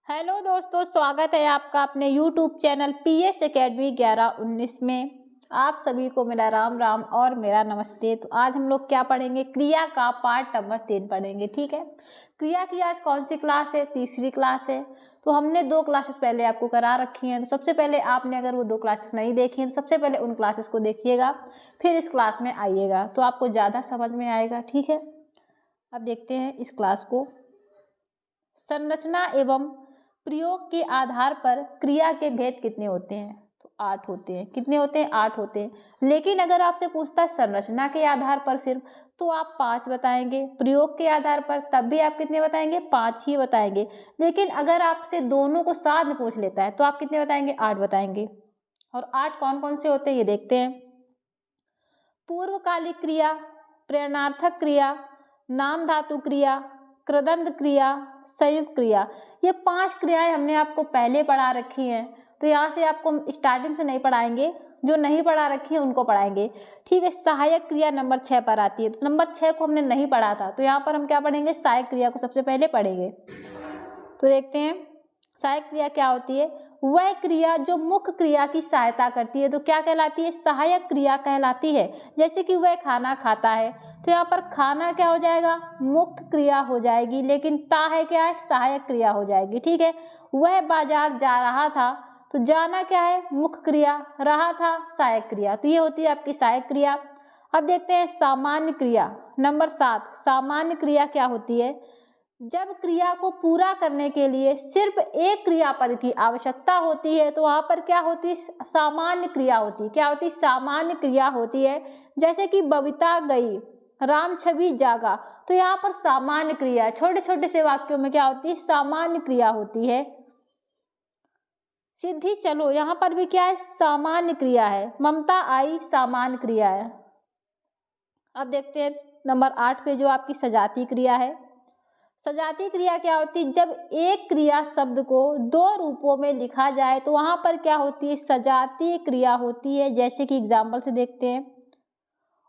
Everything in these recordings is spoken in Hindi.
हेलो दोस्तों, स्वागत है आपका अपने YouTube चैनल PS एकेडमी 11-19 में। आप सभी को मेरा राम राम और मेरा नमस्ते। तो आज हम लोग क्या पढ़ेंगे? क्रिया का पार्ट नंबर 3 पढ़ेंगे। ठीक है, क्रिया की आज कौन सी क्लास है? तीसरी क्लास है। तो हमने 2 क्लासेस पहले आपको करा रखी हैं। तो सबसे पहले आपने अगर वो 2 क्लासेस नहीं देखी हैं तो सबसे पहले उन क्लासेस को देखिएगा, फिर इस क्लास में आइएगा तो आपको ज़्यादा समझ में आएगा। ठीक है, अब देखते हैं इस क्लास को। संरचना एवं प्रयोग के आधार पर क्रिया के भेद कितने होते हैं? तो 8 होते हैं। कितने होते हैं? 8 होते हैं। लेकिन अगर आपसे पूछता है संरचना के आधार पर सिर्फ, तो आप 5 बताएंगे। प्रयोग के आधार पर तब भी आप कितने बताएंगे? 5 ही बताएंगे। लेकिन अगर आपसे दोनों को साथ में पूछ लेता है तो आप कितने बताएंगे? 8 बताएंगे। और 8 कौन कौन से होते हैं ये देखते हैं। पूर्वकालिक क्रिया, प्रेरणार्थक क्रिया, नाम धातु क्रिया, कृदंत क्रिया, संयुक्त क्रिया। ये 5 क्रियाएं हमने आपको पहले पढ़ा रखी हैं। तो यहाँ से आपको स्टार्टिंग से नहीं पढ़ाएंगे, जो नहीं पढ़ा रखी है उनको पढ़ाएंगे। ठीक है, सहायक क्रिया नंबर 6 पर आती है। तो नंबर 6 को हमने नहीं पढ़ा था, तो यहाँ पर हम क्या पढ़ेंगे? सहायक क्रिया को सबसे पहले पढ़ेंगे। तो देखते हैं सहायक क्रिया क्या होती है। वह क्रिया जो मुख्य क्रिया की सहायता करती है तो क्या कहलाती है? सहायक क्रिया कहलाती है। जैसे कि वह खाना खाता है, तो यहाँ पर खाना क्या हो जाएगा? मुख्य क्रिया हो जाएगी, लेकिन ता है क्या है? सहायक क्रिया हो जाएगी। ठीक है, वह बाजार जा रहा था, तो जाना क्या है? मुख्य क्रिया, रहा था सहायक क्रिया। तो ये होती है आपकी सहायक क्रिया। अब देखते हैं सामान्य क्रिया नंबर 7। सामान्य क्रिया क्या होती है? जब क्रिया को पूरा करने के लिए सिर्फ एक क्रियापद की आवश्यकता होती है तो वहां पर क्या होती है? सामान्य क्रिया होती है। क्या होती है? सामान्य क्रिया होती है। जैसे कि बबीता गई, राम छवि जागा, तो यहाँ पर सामान्य क्रिया है। छोटे छोटे से वाक्यों में क्या होती है? सामान्य क्रिया होती है। सिद्धि चलो, यहाँ पर भी क्या है? सामान्य क्रिया है। ममता आई, सामान्य क्रिया है। अब देखते हैं नंबर 8 पे जो आपकी सजाती क्रिया है। सजाती क्रिया क्या होती है? जब एक क्रिया शब्द को 2 रूपों में लिखा जाए तो वहां पर क्या होती है? सजाती क्रिया होती है। जैसे कि एग्जाम्पल से देखते हैं।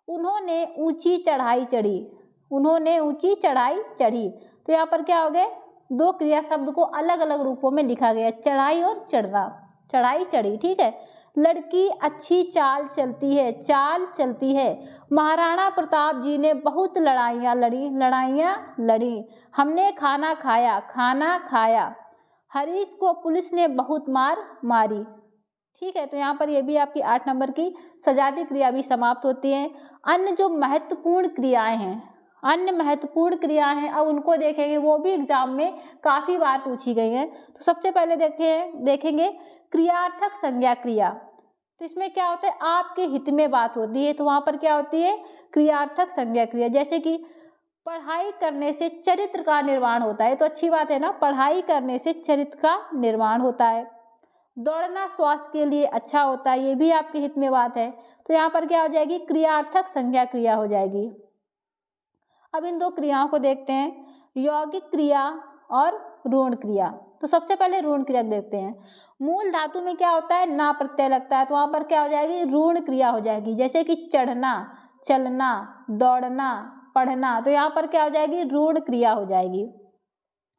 उन्होंने ऊंची चढ़ाई चढ़ी, उन्होंने ऊंची चढ़ाई चढ़ी। तो यहाँ पर क्या हो गए? 2 क्रिया शब्द को अलग अलग रूपों में लिखा गया, चढ़ाई और चढ़ना। चढ़ाई चढ़ी। ठीक है, लड़की अच्छी चाल चलती है, चाल चलती है। महाराणा प्रताप जी ने बहुत लड़ाइयाँ लड़ी, लड़ाइयाँ लड़ी। हमने खाना खाया, खाना खाया। हरीश को पुलिस ने बहुत मार मारी। ठीक है, तो यहाँ पर ये भी आपकी 8 नंबर की सजाती क्रिया भी समाप्त होती है। अन्य जो महत्वपूर्ण क्रियाएं हैं, अन्य महत्वपूर्ण क्रियाएं हैं, अब उनको देखेंगे। वो भी एग्जाम में काफी बार पूछी गई हैं। तो सबसे पहले देखेंगे क्रियार्थक संज्ञा क्रिया। तो इसमें क्या होता है? आपके हित में बात होती है, तो वहां पर क्या होती है? क्रियार्थक संज्ञा क्रिया। जैसे कि पढ़ाई करने से चरित्र का निर्माण होता है, तो अच्छी बात है ना, पढ़ाई करने से चरित्र का निर्माण होता है। दौड़ना स्वास्थ्य के लिए अच्छा होता है, ये भी आपके हित में बात है। तो यहाँ पर क्या हो जाएगी? क्रियार्थक संज्ञा क्रिया हो जाएगी। अब इन 2 क्रियाओं को देखते हैं, यौगिक क्रिया और ऋण क्रिया। तो सबसे पहले ऋण क्रिया देखते हैं। मूल धातु में क्या होता है? ना प्रत्यय लगता है, तो वहां पर क्या हो जाएगी? ऋण क्रिया हो जाएगी। जैसे कि चढ़ना, चलना, दौड़ना, पढ़ना, तो यहाँ पर क्या हो जाएगी? ऋण क्रिया हो जाएगी।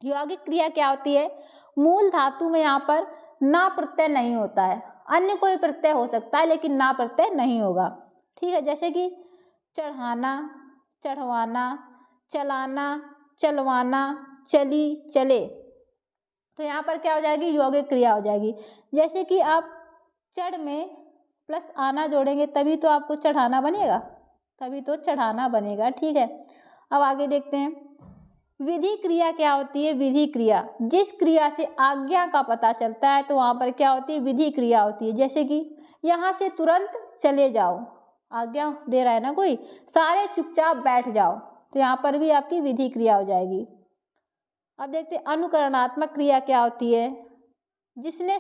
यौगिक क्रिया क्या होती है? मूल धातु में यहाँ पर ना प्रत्यय नहीं होता है, अन्य कोई प्रत्यय हो सकता है लेकिन ना प्रत्यय नहीं होगा। ठीक है, जैसे कि चढ़ाना, चढ़वाना, चलाना, चलवाना, चली, चले, तो यहाँ पर क्या हो जाएगी? यौगिक क्रिया हो जाएगी। जैसे कि आप चढ़ में प्लस आना जोड़ेंगे तभी तो आपको चढ़ाना बनेगा, तभी तो चढ़ाना बनेगा। ठीक है, अब आगे देखते हैं। विधि क्रिया क्या होती है? विधि क्रिया, जिस क्रिया से आज्ञा का पता चलता है तो वहां पर क्या होती है? विधि क्रिया होती है। जैसे कि यहाँ से तुरंत चले जाओ, आज्ञा दे रहा है ना कोई, सारे चुपचाप बैठ जाओ, तो यहाँ पर भी आपकी विधि क्रिया हो जाएगी। अब देखते हैं अनुकरणात्मक क्रिया क्या होती है? जिनमें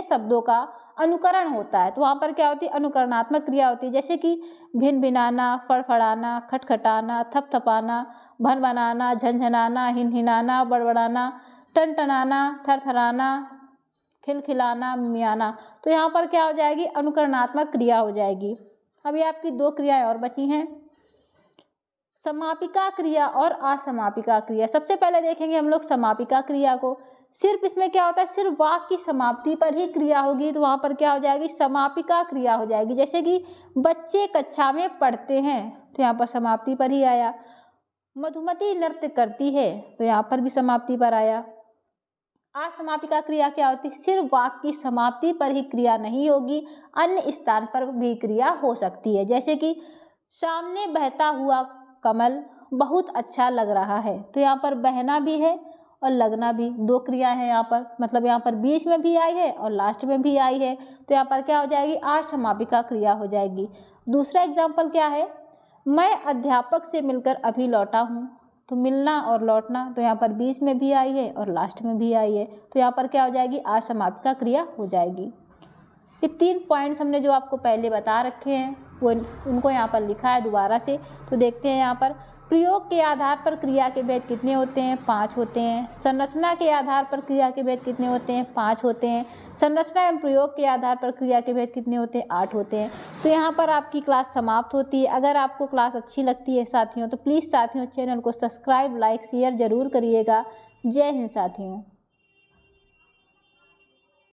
शब्दों का अनुकरण होता है, तो वहां पर क्या होती है? अनुकरणात्मक क्रिया होती है। जैसे कि भिन भिनाना, फड़फड़ाना, खटखटाना, थपथपाना, भन बनाना, झनझनाना, हिनहिनाना, बड़बड़ाना, टनटनाना, थरथराना, खिलखिलाना, मियाना, तो यहाँ पर क्या हो जाएगी? अनुकरणात्मक क्रिया हो जाएगी। अभी आपकी 2 क्रियाएं और बची हैं, समापिका क्रिया और असमापिका क्रिया। सबसे पहले देखेंगे हम लोग समापिका क्रिया को। सिर्फ इसमें क्या होता है, सिर्फ वाक्य की समाप्ति पर ही क्रिया होगी, तो वहाँ पर क्या हो जाएगी, समापिका क्रिया हो जाएगी। जैसे कि बच्चे कक्षा में पढ़ते हैं, तो यहाँ पर समाप्ति पर ही आया। मधुमती नृत्य करती है, तो यहाँ पर भी समाप्ति पर आया। असमापिका क्रिया क्या होती है, सिर्फ वाक्य की समाप्ति पर ही क्रिया नहीं होगी, अन्य स्थान पर भी क्रिया हो सकती है। जैसे कि सामने बहता हुआ कमल बहुत अच्छा लग रहा है, तो यहाँ पर बहना भी है और लगना भी, दो क्रिया है यहाँ पर, मतलब यहाँ पर बीच में भी आई है और लास्ट में भी आई है, तो यहाँ पर क्या हो जाएगी, असमापिका क्रिया हो जाएगी। दूसरा एग्जाम्पल क्या है, मैं अध्यापक से मिलकर अभी लौटा हूँ, तो मिलना और लौटना, तो यहाँ पर बीच में भी आई है और लास्ट में भी आई है, तो यहाँ पर क्या हो जाएगी, असमापिका क्रिया हो जाएगी। ये 3 पॉइंट्स हमने जो आपको पहले बता रखे हैं वो उनको यहाँ पर लिखा है दोबारा से। तो देखते हैं यहाँ पर, प्रयोग के आधार पर क्रिया के भेद कितने होते हैं, 5 होते हैं। संरचना के आधार पर क्रिया के भेद कितने होते हैं, 5 होते हैं। संरचना एवं प्रयोग के आधार पर क्रिया के भेद कितने होते हैं, 8 होते हैं। तो यहाँ पर आपकी क्लास समाप्त होती है। अगर आपको क्लास अच्छी लगती है साथियों, तो प्लीज़ साथियों चैनल को सब्सक्राइब, लाइक, शेयर ज़रूर करिएगा। जय हिंद साथियों।